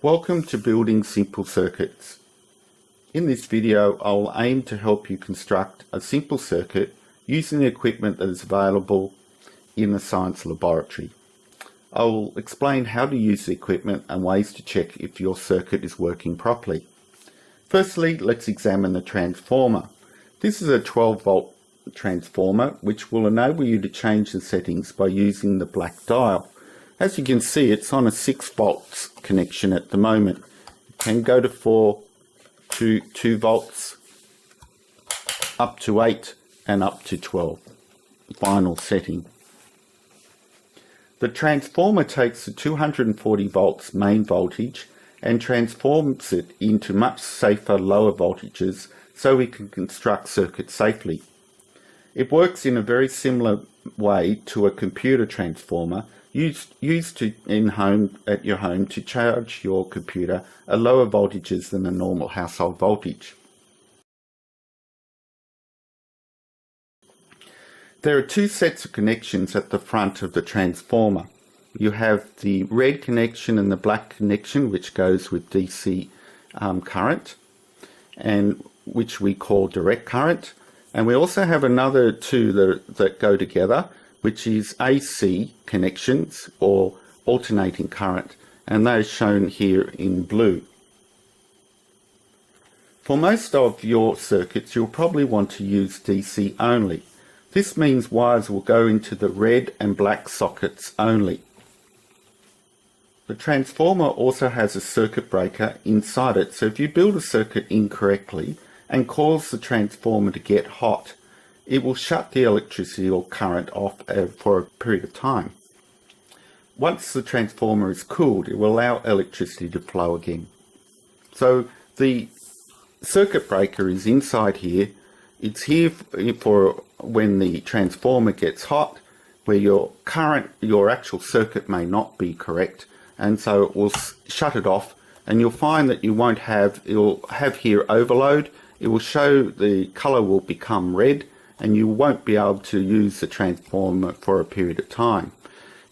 Welcome to Building Simple Circuits. In this video, I will aim to help you construct a simple circuit using the equipment that is available in the science laboratory. I will explain how to use the equipment and ways to check if your circuit is working properly. Firstly, let's examine the transformer. This is a 12-volt transformer which will enable you to change the settings by using the black dial. As you can see, it's on a 6 volts connection at the moment. It can go to 4 to 2 volts, up to 8 and up to 12. Final setting. The transformer takes the 240 volts main voltage and transforms it into much safer lower voltages so we can construct circuits safely. It works in a very similar way to a computer transformer used at your home to charge your computer at lower voltages than a normal household voltage. There are two sets of connections at the front of the transformer. You have the red connection and the black connection, which goes with DC current, and which we call direct current. And we also have another two that go together, which is AC connections or alternating current, and those shown here in blue. For most of your circuits, you'll probably want to use DC only. This means wires will go into the red and black sockets only. The transformer also has a circuit breaker inside it, so if you build a circuit incorrectly and cause the transformer to get hot, it will shut the electricity or current off for a period of time. Once the transformer is cooled, it will allow electricity to flow again. So the circuit breaker is inside here. It's here for when the transformer gets hot, where your actual circuit may not be correct, and so it will shut it off, and you'll find that you'll have here overload. It will show the color will become red, and you won't be able to use the transformer for a period of time.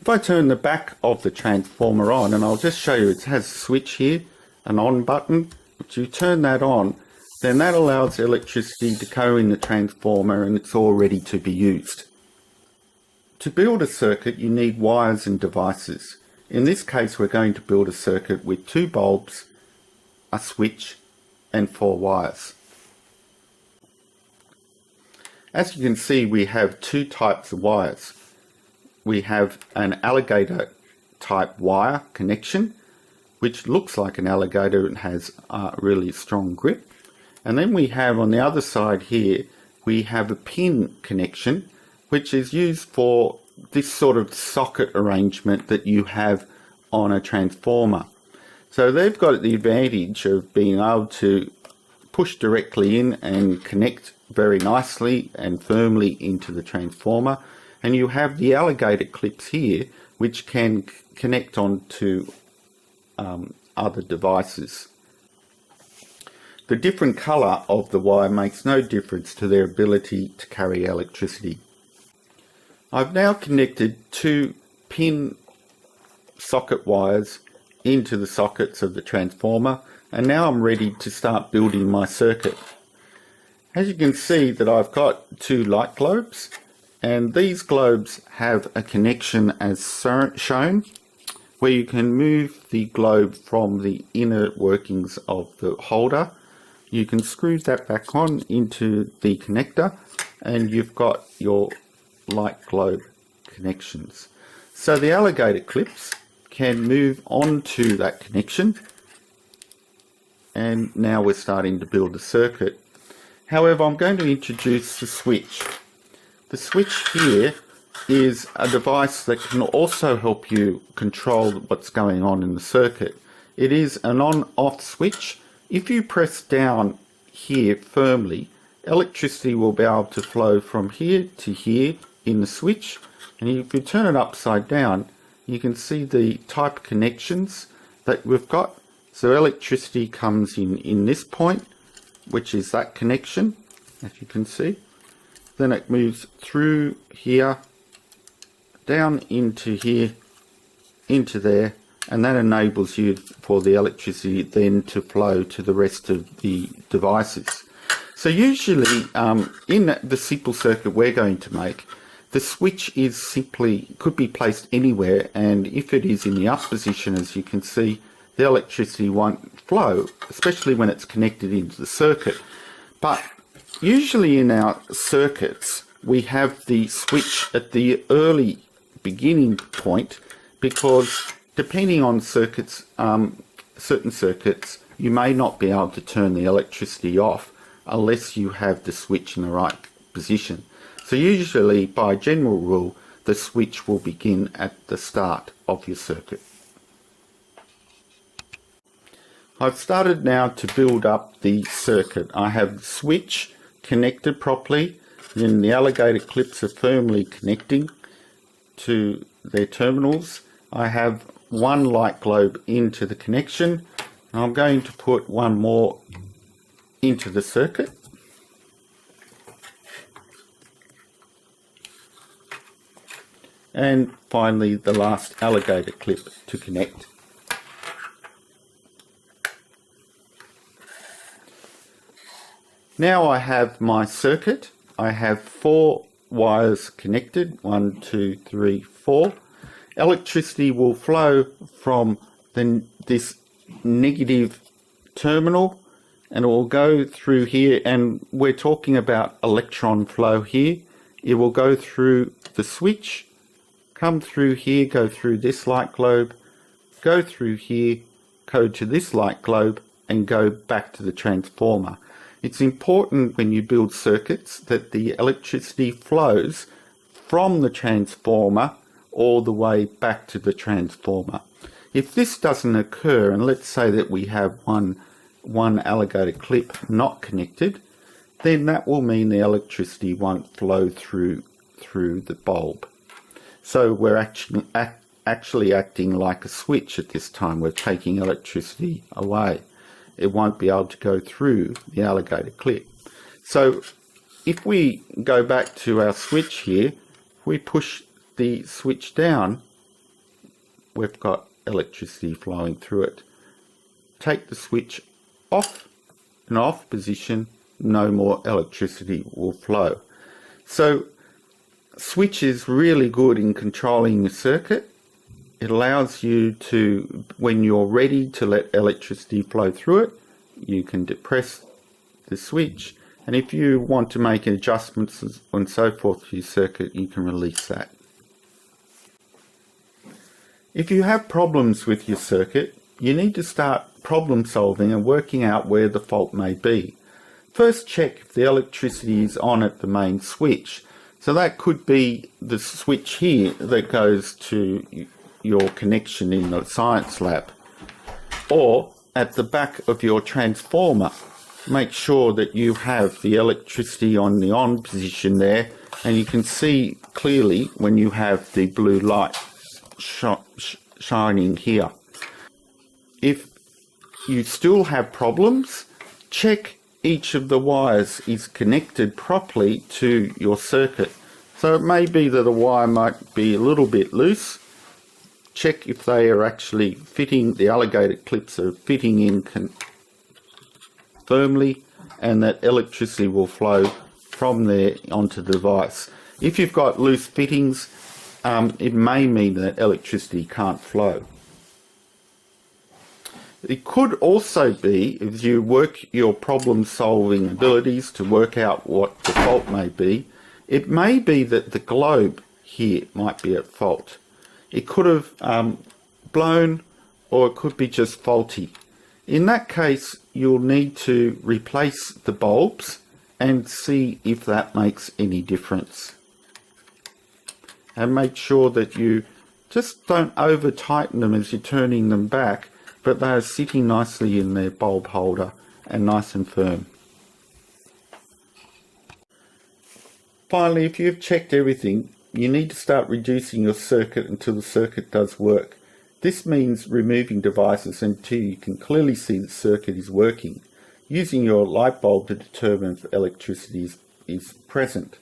If I turn the back of the transformer on, and I'll just show you, it has a switch here, an on button. If you turn that on, then that allows electricity to go in the transformer and it's all ready to be used. To build a circuit, you need wires and devices. In this case, we're going to build a circuit with 2 bulbs, a switch, and 4 wires. As you can see, we have 2 types of wires. We have an alligator type wire connection, which looks like an alligator and has a really strong grip. And then we have on the other side here, we have a pin connection, which is used for this sort of socket arrangement that you have on a transformer. So they've got the advantage of being able to push directly in and connect very nicely and firmly into the transformer. And you have the alligator clips here, which can connect onto other devices. The different color of the wire makes no difference to their ability to carry electricity. I've now connected 2 pin socket wires into the sockets of the transformer, and now I'm ready to start building my circuit. As you can see that I've got 2 light globes, and these globes have a connection as shown, where you can move the globe from the inner workings of the holder. You can screw that back on into the connector, and you've got your light globe connections. So the alligator clips can move onto that connection, and now we're starting to build a circuit. However, I'm going to introduce the switch. The switch here is a device that can also help you control what's going on in the circuit. It is an on-off switch. If you press down here firmly, electricity will be able to flow from here to here in the switch. And if you turn it upside down, you can see the type of connections that we've got. So electricity comes in this point, which is that connection, as you can see. Then it moves through here, down into here, into there, and that enables you for the electricity then to flow to the rest of the devices. So usually in the simple circuit we're going to make, the switch is could be placed anywhere, and if it is in the up position, as you can see, the electricity won't flow, especially when it's connected into the circuit. But usually in our circuits, we have the switch at the early beginning point, because depending on circuits, certain circuits, you may not be able to turn the electricity off unless you have the switch in the right position. So usually, by general rule, the switch will begin at the start of your circuit. I've started now to build up the circuit. I have the switch connected properly, then the alligator clips are firmly connecting to their terminals. I have one light globe into the connection. I'm going to put one more into the circuit. And finally the last alligator clip to connect. Now I have my circuit. I have 4 wires connected, 1, 2, 3, 4. Electricity will flow from this negative terminal, and it will go through here, and we're talking about electron flow here. It will go through the switch, come through here, go through this light globe, go through here, go to this light globe, and go back to the transformer. It's important when you build circuits that the electricity flows from the transformer all the way back to the transformer. If this doesn't occur, and let's say that we have one alligator clip not connected, then that will mean the electricity won't flow through the bulb. So we're actually acting like a switch at this time. We're taking electricity away. It won't be able to go through the alligator clip. So if we go back to our switch here, if we push the switch down, we've got electricity flowing through it. Take the switch off, in off position, no more electricity will flow. So switch is really good in controlling the circuit. It allows you to, when you're ready to let electricity flow through it, you can depress the switch, and if you want to make adjustments and so forth to your circuit, you can release that. If you have problems with your circuit, you need to start problem solving and working out where the fault may be. First, check if the electricity is on at the main switch. So that could be the switch here that goes to your connection in the science lab, or at the back of your transformer. Make sure that you have the electricity on the on position there, and you can see clearly when you have the blue light shining here. If you still have problems, check each of the wires is connected properly to your circuit. So it may be that a wire might be a little bit loose. Check if they are actually fitting, the alligator clips are fitting in firmly, and that electricity will flow from there onto the device. If you've got loose fittings, it may mean that electricity can't flow. It could also be, if you work your problem solving abilities to work out what the fault may be, it may be that the globe here might be at fault. It could have blown, or it could be just faulty. In that case, you'll need to replace the bulbs and see if that makes any difference. And make sure that you just don't over tighten them as you're turning them back, but they are sitting nicely in their bulb holder and nice and firm. Finally, if you've checked everything, you need to start reducing your circuit until the circuit does work. This means removing devices until you can clearly see the circuit is working, using your light bulb to determine if electricity is present.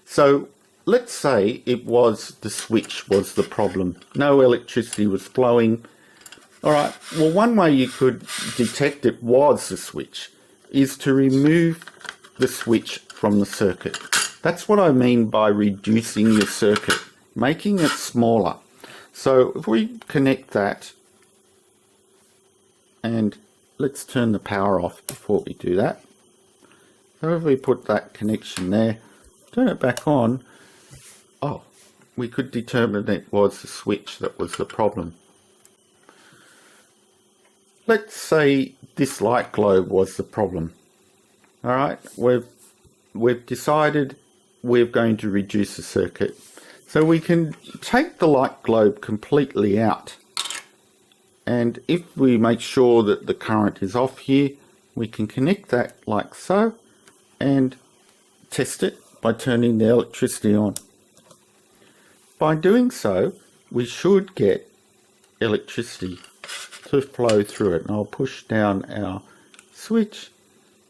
So let's say it was the switch was the problem. No electricity was flowing. All right, well, one way you could detect it was the switch is to remove the switch from the circuit. That's what I mean by reducing your circuit, making it smaller. So if we connect that, and let's turn the power off before we do that. So if we put that connection there, turn it back on, oh, we could determine it was the switch that was the problem. Let's say this light globe was the problem. All right, we've decided we're going to reduce the circuit. So we can take the light globe completely out. And if we make sure that the current is off here, we can connect that like so and test it by turning the electricity on. By doing so, we should get electricity to flow through it. And I'll push down our switch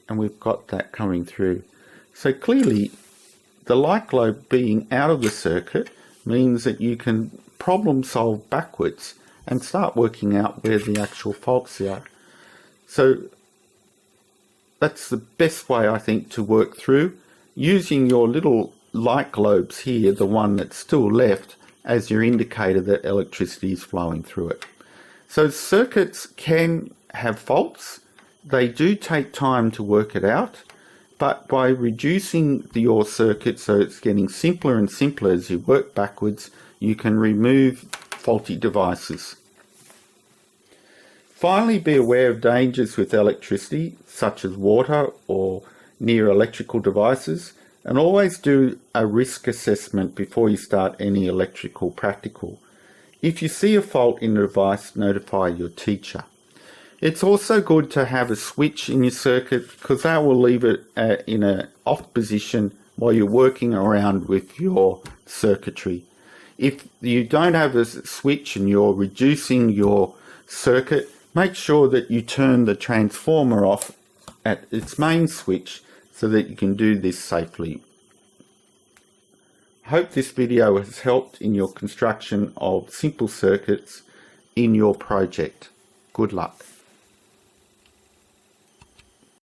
and we've got that coming through. So clearly the light globe being out of the circuit means that you can problem solve backwards and start working out where the actual faults are. So that's the best way, I think, to work through, using your little light globes here, the one that's still left, as your indicator that electricity is flowing through it. So circuits can have faults. They do take time to work it out, but by reducing your circuit so it's getting simpler and simpler as you work backwards, you can remove faulty devices. Finally, be aware of dangers with electricity, such as water or near electrical devices, and always do a risk assessment before you start any electrical practical. If you see a fault in the device, notify your teacher. It's also good to have a switch in your circuit because that will leave it in an off position while you're working around with your circuitry. If you don't have a switch and you're reducing your circuit, make sure that you turn the transformer off at its main switch so that you can do this safely. I hope this video has helped in your construction of simple circuits in your project. Good luck.